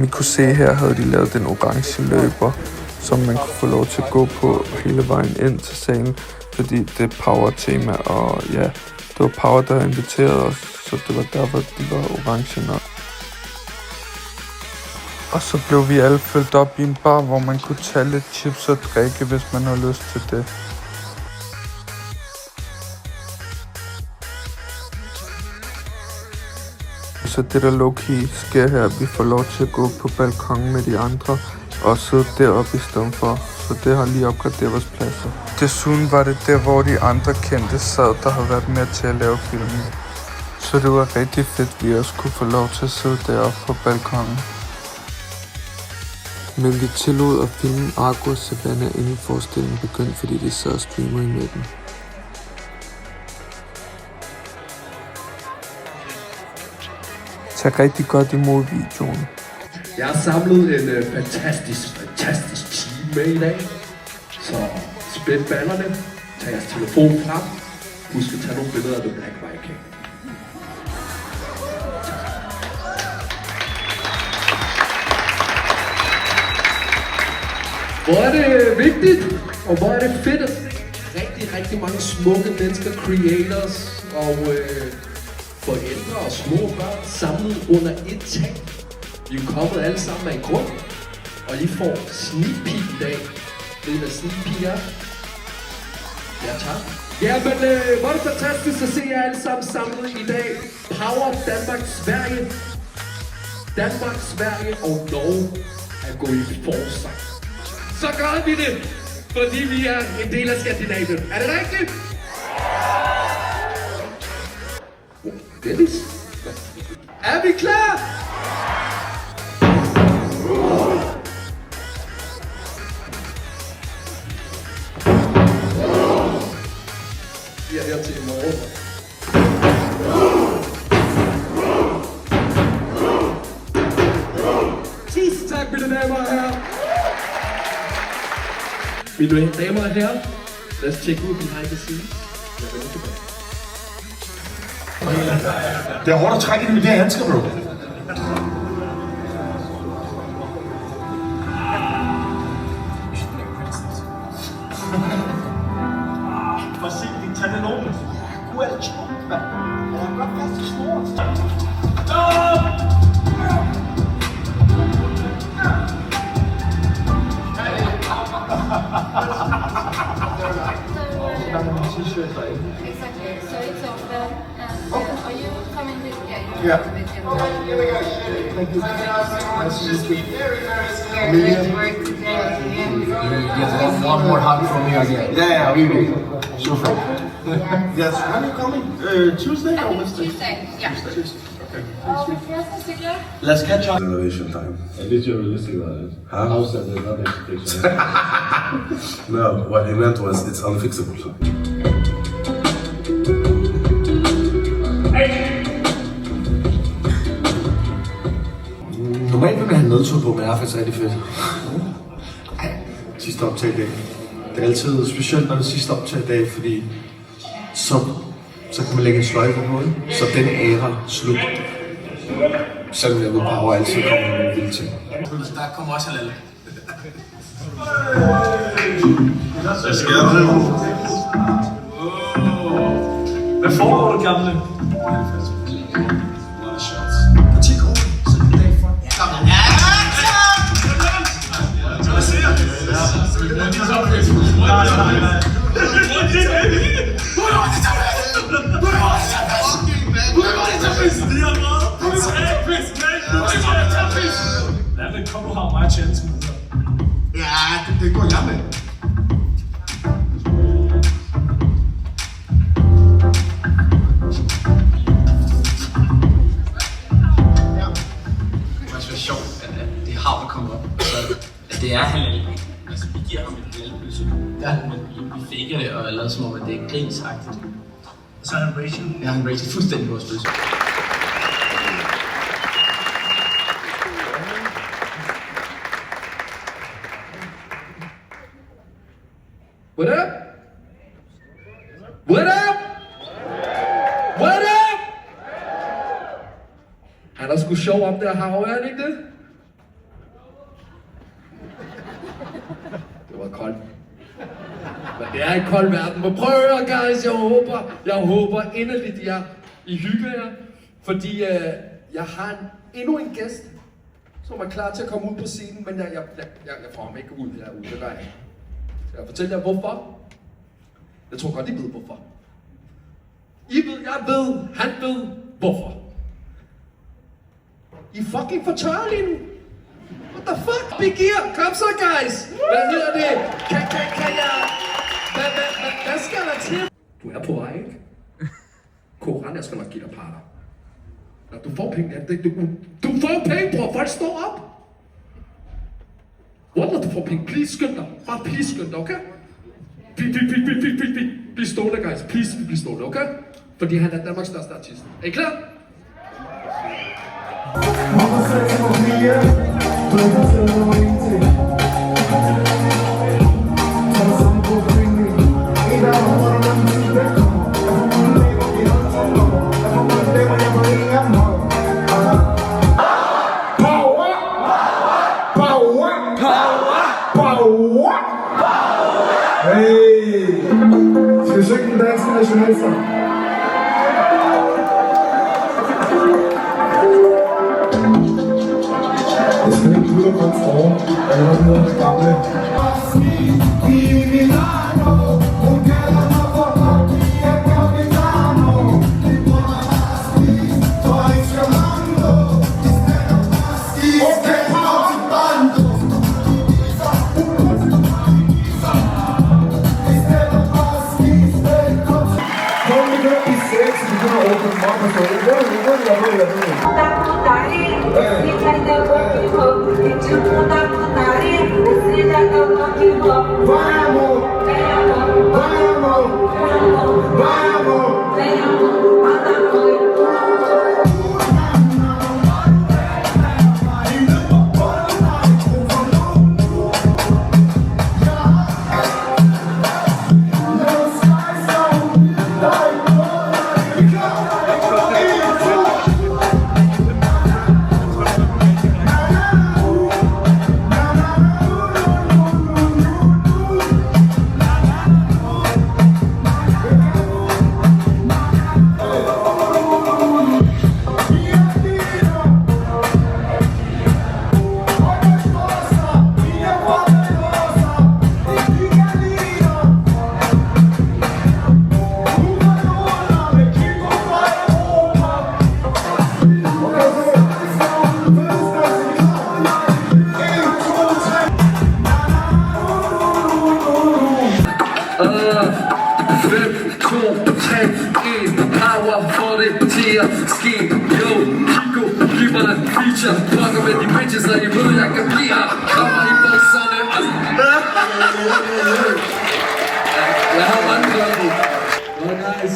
Vi kunne se her, havde de lavet den orange løber, som man kunne få lov til at gå på hele vejen ind til salen, fordi det er power-tema, og ja, det var Power, der inviterede os, så det var derfor, de var orange nok. Og så blev vi alle fyldt op i en bar, hvor man kunne tage lidt chips og drikke, hvis man har lyst til det. Så det der low-key sker her, vi får lov til at gå på balkonen med de andre og sidde deroppe i stedet for. Så det har lige opgraderet vores pladser. Desuden var det der, hvor de andre kendte sad, der har været med til at lave filmen. Så det var rigtig fedt, at vi også kunne få lov til at sidde deroppe på balkonen. Men vi tillod at filme Argo og Savannah inden forestillingen begyndte, fordi de sad og streamer i midten. Tag rigtig godt imod videoen. Jeg har samlet en fantastisk team med i dag. Så spænd ballerne, tag jeres telefon frem. Husk at tage nogle billeder af The Black Viking. Hvor er det vigtigt, og hvor er det fedt. Rigtig mange smukke mennesker, creators og forældre og små børn samlet under et tag. Vi er kommet alle sammen af en grund, og I får sneak peek i dag. Ved I, hvad sneak peek er? Ja, tak. Jamen, hvor er det fantastisk at se jer alle sammen samlet i dag. Power Danmark, Sverige. Danmark, Sverige og Norge er gået i forsang. Så gør vi det, fordi vi er en del af Skandinavien. Er det rigtigt? Dennis? Er vi klar? Vi er her til i morgen. Tusind tak, mine damer og herrer. Mine damer og herrer, lad os tjekke ud behind the scenes. Jeg vender tilbage. Det er hårdt at trække ind med det her handsker, bro. Tag den over. Du er et chok, mand. Jeg har godt fast i snoren. Exactly. So it's open. And are you coming with? Yeah. Yeah. Here we go. Thank you. Nice to meet you. Very work today. Yes, one more hug from me again. Yeah, we will. Super. Yes, when are you coming? Tuesday or Wednesday? Tuesday. Yeah. Okay. Let's catch up. Renovation time. At least you're realistic about it. Huh? House that there's nothing to fix. No, what he meant was it's unfixable. Normalt vil man have nedtur på, men det er faktisk rigtig fedt. Sidste optagdag. Det er altid specielt, når det er sidste optagdag, fordi så kan man lægge en sløjfe på det, så den æra slut. Selvom jeg ved bare, altid kommer nogle vilde ting. Der kommer også halal. Hvad sker der? Hvad foregår du, gamle? Kom, du har meget chancen. Ja, det går jeg med. Det er sjovt, at det har kommet op, så at det er halal. Altså, vi giver ham en halalpølse, men vi faker det og lader som om, at det er grinsagtigt. Så er han Rachel. Ja, han rated fuldstændig vores pølse. What up? What up? What up? Han er sgu sjov om det her hav, er han ikke det? Det er en kold verden, men prøv at høre, guys, jeg håber inderligt, I hygger jer, fordi jeg har endnu en gæst, som er klar til at komme ud på scenen, men jeg får ham ikke ud herude, det gør jeg ikke. Jeg fortæller jer hvorfor. Jeg tror godt, I ved hvorfor. Jeg ved, han ved hvorfor. I fucking for tørre lige nu. What the fuck? Big gear, kom så guys! Hvad hedder det? Kan jeg... Hvad skal der til? Du er på vej, ikke? Koran, jeg skal nok give dig parter. Når du får penge, du får penge, bror, folk står op! Wallah, du får penge, please skynd dig. Bare please skynd dig, okay? Bliv stående, guys. Please, bliv stående, okay? Fordi han er Danmarks største artist. Er I klar? Hey! Skal vi synge den danske nationalsang? Jeg skal ikke lytte på en form, jeg er nok noget af det gamle. Fucker med de bitches, og I ved, jeg kan blive her. Kommer i bukserne. Jeg har mange spørgsmål. Nå, guys.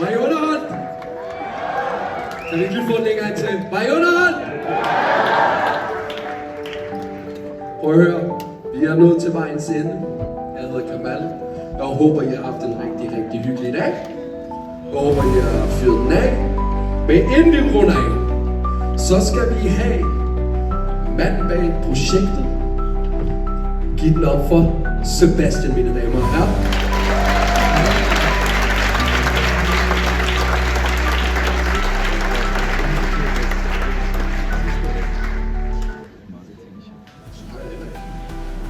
Var I underholdt? Kan vi ikke lige få den en gang til? Var I underholdt? Prøv at høre. Vi er nået til vejens ende. Jeg hedder Kamal. Jeg håber, I har haft en rigtig, rigtig hyggelig dag. Jeg håber, I har fyret den af. Men inden vi runder af, så skal vi have manden bag projektet. Giv den op for Sebastian, mine damer og herrer.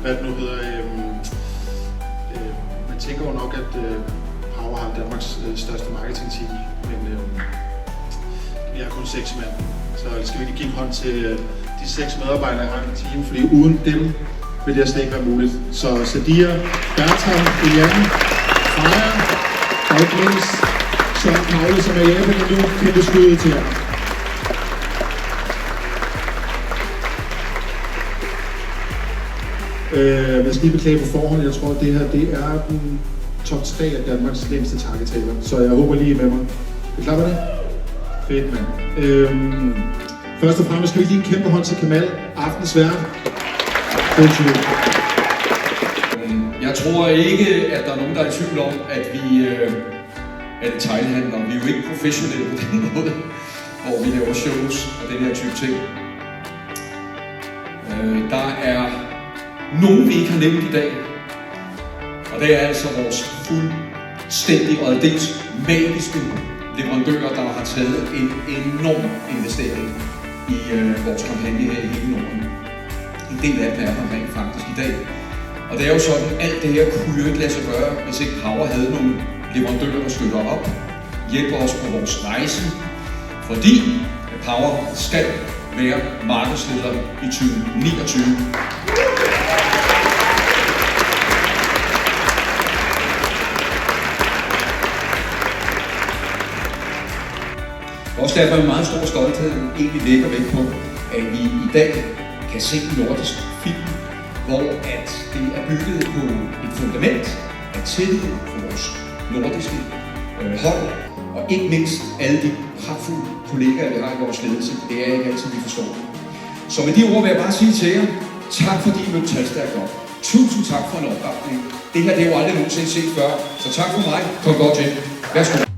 Hvad det nu hedder, man tænker jo nok, at Power har Danmarks største marketingteam, men vi er kun 6 mand. Så skal vi lige give en hånd til de 6 medarbejdere, jeg har i team, fordi uden dem vil det slet ikke være muligt. Så Sadia, Bertram, Eliane, Freja, og ikke mindst Søren Paule, som er i Japan nu, kæmpe skud til jer. Jeg skal lige beklage på forhånd, jeg tror, at det her det er den top 3 af Danmarks længste takketaler. Så jeg håber lige med mig. Er I klar på det? Fedt, mand. Først og fremmest skal vi give en kæmpe hånd til Kamal, aftens vært. Jeg tror ikke, at der er nogen, der er i tvivl om, at vi er detailhandlere. Vi er jo ikke professionelle på den måde, hvor vi laver shows og den her type ting. Der er nogen, vi ikke har nævnt i dag, Og det er altså vores fuldstændig og aldeles magiske leverandører, der har taget en enorm investering i vores kampagne her i hele Norden. En del af dem er her rent faktisk i dag. Og det er jo sådan, alt det her kunne jo ikke lade sig gøre, hvis ikke Power havde nogle leverandører, der støtter op, hjælper os på vores rejse, fordi Power skal være markedsleder i 2029. Også derfor er en meget stor stolthed egentlig lægger vægt på, at vi i dag kan se en nordisk film, hvor at det er bygget på et fundament af tillid for vores nordiske hold, og ikke mindst alle de pragtfulde kollegaer, vi har i vores ledelse. Det er ikke altid, vi forstår. Så med de ord vil jeg bare sige til jer, tak fordi I mødte talstærkt op. Tusind tak for en opbakning. Det her det er jo aldrig nogensinde set før, så tak for mig. Kom godt til. Værsgo.